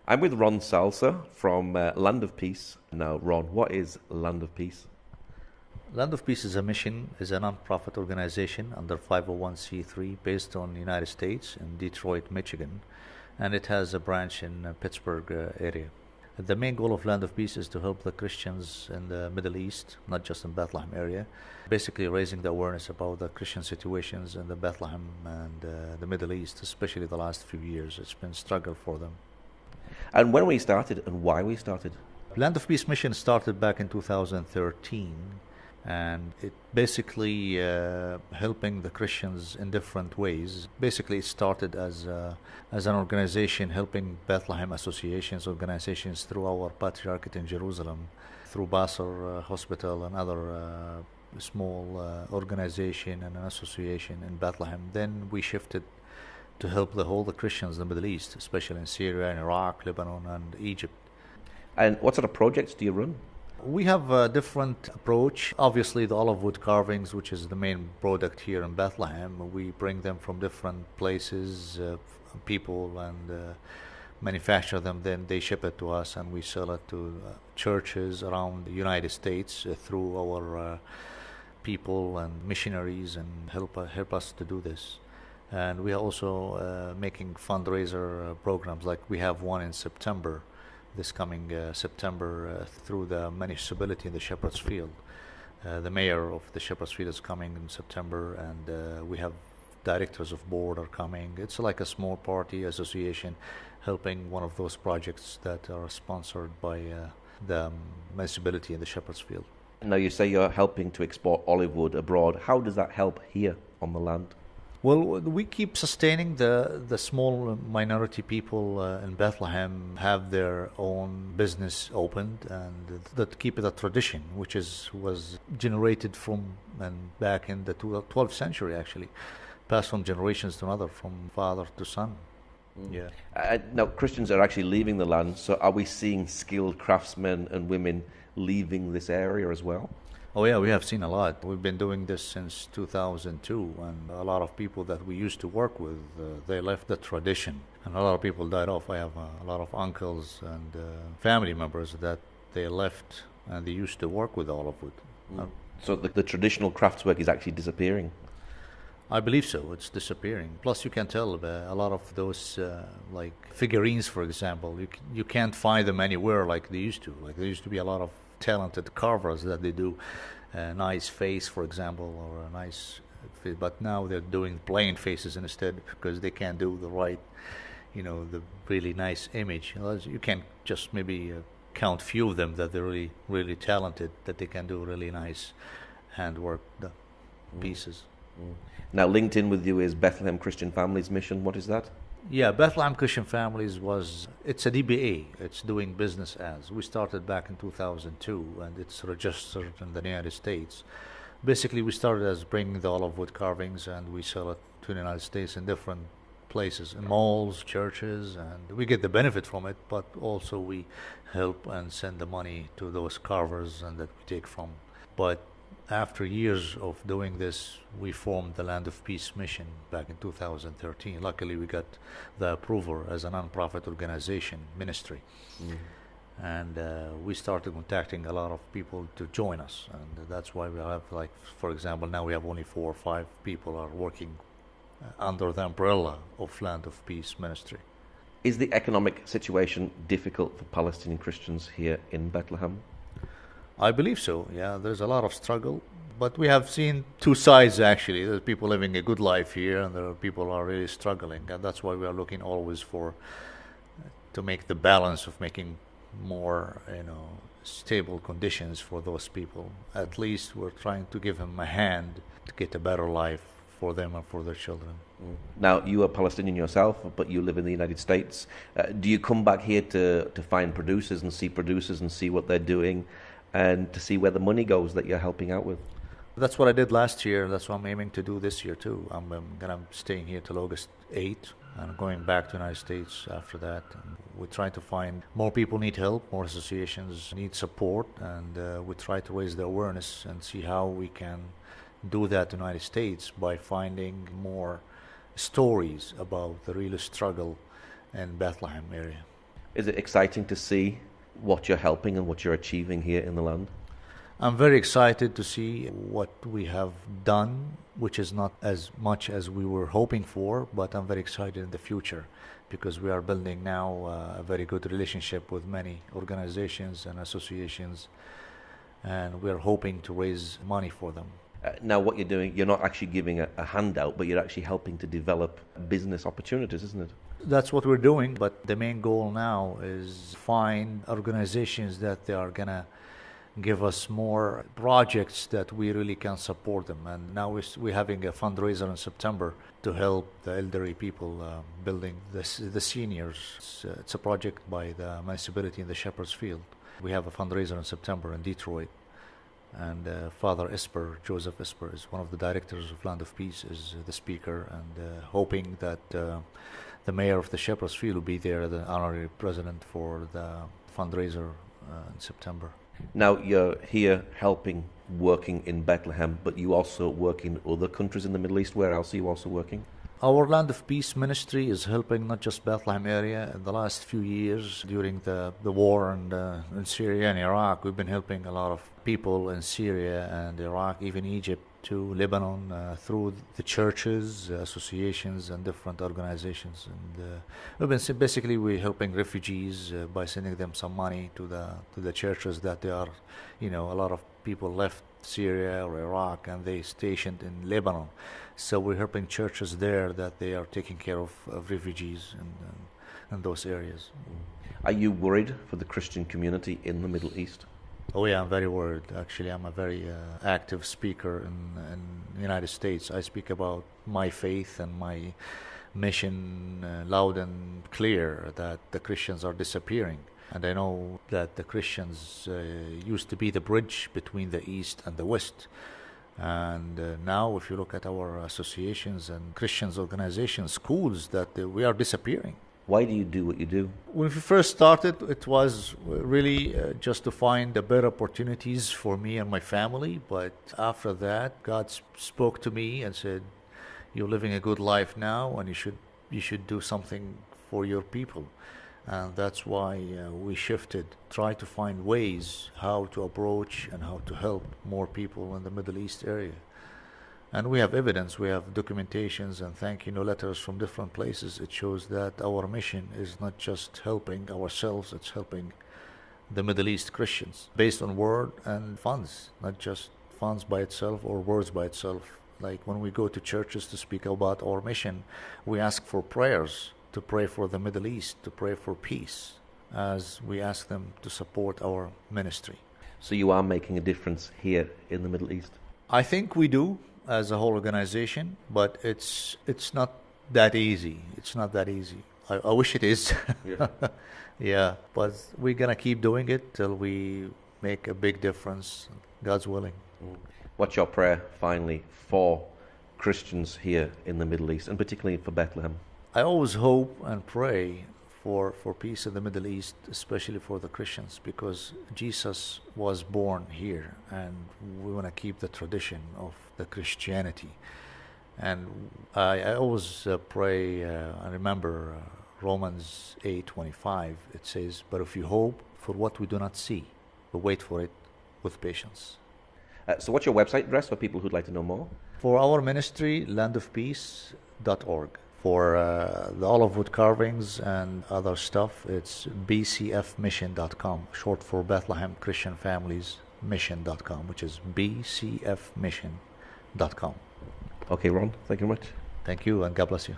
I'm with Ron Salsa from Land of Peace. Now, Ron, what is Land of Peace? Land of Peace is a non-profit organization under 501c3 based on the United States in Detroit, Michigan, and it has a branch in Pittsburgh area. The main goal of Land of Peace is to help the Christians in the Middle East, not just in Bethlehem area, basically raising the awareness about the Christian situations in the Bethlehem and the Middle East, especially the last few years. It's been a struggle for them. And when we started and why we started? Land of Peace mission started back in 2013, and it basically helping the Christians in different ways. Basically, it started as an organization helping Bethlehem associations, organizations through our Patriarchate in Jerusalem, through Basel Hospital and other small organization and an association in Bethlehem. Then we shifted to help the Christians in the Middle East, especially in Syria and Iraq, Lebanon and Egypt. And what sort of projects do you run? We have a different approach. Obviously, the olive wood carvings, which is the main product here in Bethlehem, we bring them from different places, people, and manufacture them. Then they ship it to us, and we sell it to churches around the United States through our people and missionaries, and help us to do this. And we are also making fundraiser programs, like we have one in September. This coming September through the municipality in the Shepherd's Field. The mayor of the Shepherd's Field is coming in September, and we have directors of board are coming. It's like a small party association helping one of those projects that are sponsored by the municipality in the Shepherd's Field. Now, you say you're helping to export olive wood abroad. How does that help here on the land? Well, we keep sustaining the small minority people in Bethlehem, have their own business opened, and that keep it a tradition, which was generated from and back in the 12th century, actually, passed from generations to another, from father to son. Yeah. Now, Christians are actually leaving the land, so are we seeing skilled craftsmen and women leaving this area as well? Oh yeah, we have seen a lot. We've been doing this since 2002, and a lot of people that we used to work with, they left the tradition, and a lot of people died off. I have a lot of uncles and family members that they left, and they used to work with olive wood. So the traditional craftswork is actually disappearing? I believe so. It's disappearing. Plus, you can tell a lot of those, like figurines, for example, you can't find them anywhere like they used to. Like there used to be a lot of talented carvers that they do a nice face, for example, or a nice face, but now they're doing plain faces instead because they can't do the right, the really nice image. You can just maybe count few of them that they're really, really talented, that they can do really nice handwork pieces. Now, linked in with you is Bethlehem Christian Families Mission. What is that? Yeah, Bethlehem Christian Families it's a DBA. It's doing business as. We started back in 2002, and it's registered in the United States. Basically, we started as bringing the olive wood carvings, and we sell it to the United States in different places, in malls, churches, and we get the benefit from it, but also we help and send the money to those carvers and that we take from. But after years of doing this, we formed the Land of Peace mission back in 2013. Luckily, we got the approval as a non-profit organization, ministry. And we started contacting a lot of people to join us. And that's why we have, like, for example, now we have only 4 or 5 people are working under the umbrella of Land of Peace ministry. Is the economic situation difficult for Palestinian Christians here in Bethlehem? I believe so, yeah. There's a lot of struggle, but we have seen two sides, actually. There's people living a good life here, and there are people who are really struggling, and that's why we are looking always to make the balance of making more, stable conditions for those people. At least we're trying to give them a hand to get a better life for them and for their children. Now, you are Palestinian yourself, but you live in the United States. Do you come back here to find producers and see what they're doing, and to see where the money goes that you're helping out with? That's what I did last year. That's what I'm aiming to do this year too. I'm gonna staying here till August 8th, and going back to the United States after that. And we try to find more people need help, more associations need support, and we try to raise the awareness and see how we can do that in the United States by finding more stories about the real struggle in Bethlehem area. Is it exciting to see what you're helping and what you're achieving here in the land? I'm very excited to see what we have done, which is not as much as we were hoping for, but I'm very excited in the future because we are building now a very good relationship with many organizations and associations, and we're hoping to raise money for them. Now, what you're doing, you're not actually giving a handout, but you're actually helping to develop business opportunities, isn't it? That's what we're doing, but the main goal now is find organizations that they are gonna give us more projects that we really can support them. And now we're having a fundraiser in September to help the elderly people building the seniors. It's a project by the municipality in the Shepherd's Field. We have a fundraiser in September in Detroit. And Father Esper, Joseph Esper, is one of the directors of Land of Peace, is the speaker, and hoping that the mayor of the Shepherd's Field will be there, the honorary president for the fundraiser in September. Now, you're here helping, working in Bethlehem, but you also work in other countries in the Middle East. Where else are you also working? Our Land of Peace ministry is helping not just Bethlehem area. In the last few years, during the war in Syria and Iraq, we've been helping a lot of people in Syria and Iraq, even Egypt, to Lebanon, through the churches, associations, and different organizations. And we've been basically we're helping refugees by sending them some money to the churches that they are, a lot of people left Syria or Iraq and they stationed in Lebanon. So we're helping churches there that they are taking care of refugees in those areas. Are you worried for the Christian community in the Middle East? Oh yeah, I'm very worried. Actually, I'm a very active speaker in the United States. I speak about my faith and my mission loud and clear that the Christians are disappearing. And I know that the Christians used to be the bridge between the East and the West. And now if you look at our associations and Christians organizations, schools, that we are disappearing. Why do you do what you do? When we first started, it was really just to find the better opportunities for me and my family. But after that, God spoke to me and said, "You're living a good life now, and you should do something for your people." And that's why we shifted, try to find ways how to approach and how to help more people in the Middle East area. And we have evidence, we have documentations and thank you letters from different places. It shows that our mission is not just helping ourselves, it's helping the Middle East Christians based on word and funds, not just funds by itself or words by itself. Like when we go to churches to speak about our mission, we ask for prayers, to pray for the Middle East, to pray for peace, as we ask them to support our ministry. So you are making a difference here in the Middle East? I think we do as a whole organization, but it's not that easy. It's not that easy. I wish it is. Yeah. Yeah, but we're going to keep doing it till we make a big difference, God's willing. What's your prayer, finally, for Christians here in the Middle East, and particularly for Bethlehem? I always hope and pray for peace in the Middle East, especially for the Christians, because Jesus was born here, and we want to keep the tradition of the Christianity. And I always pray, I remember Romans 8:25, it says, "But if you hope for what we do not see, we wait for it with patience." So what's your website address for people who'd like to know more? For our ministry, landofpeace.org. For the olive wood carvings and other stuff, it's bcfmission.com, short for Bethlehem Christian Families Mission.com, which is bcfmission.com. Okay, Ron, thank you very much. Thank you, and God bless you.